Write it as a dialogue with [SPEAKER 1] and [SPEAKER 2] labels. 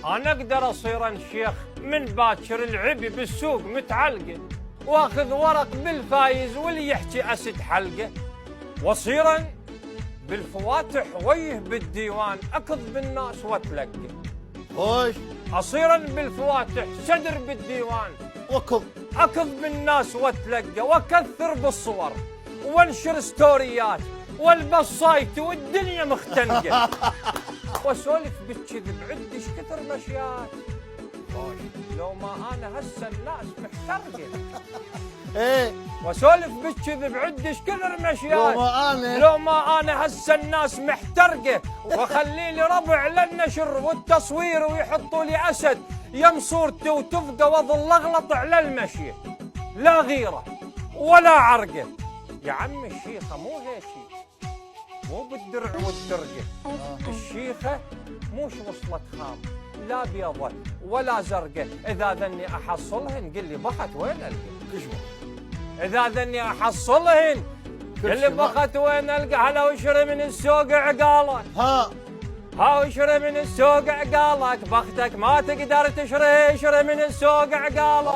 [SPEAKER 1] انا اقدر اصير شيخ من باكر العبي بالسوق متعلقه، واخذ ورق بالفايز واللي يحكي اسد حلقه، واصيرا بالفواتح ويه بالديوان اكض بالناس واتلقى.
[SPEAKER 2] خوش.
[SPEAKER 1] اصيرا بالفواتح صدر بالديوان اكض بالناس واتلقى، واكثر بالصور وانشر ستوريات والبس سايتي والدنيا مختنقه، واسولف بالكذب عندي كثر مشيات. لو ما انا هسه الناس محترقه.
[SPEAKER 2] ايه
[SPEAKER 1] واسولف بالكذب عندي كثر مشيات. لو ما انا هسه الناس محترقه، واخلي لي ربع للنشر والتصوير ويحطوا لي اسد يم صورتي وتبقى واظل اغلط على المشي، لا غيره ولا عرقه. يا عم الشيخه مو هيك، مو بالدرع والدرقه. الشيخه موش وصلت خام، لا بيضة ولا زرقة. إذا ذني أحصلهن قل لي بخت وين ألقى؟ إذا ذني أحصلهن قل لي بخت وين ألقى؟ هلا وشري من السوق عقالك، ها وشري من السوق عقالك، بختك ما تقدر تشري من السوق عقالك.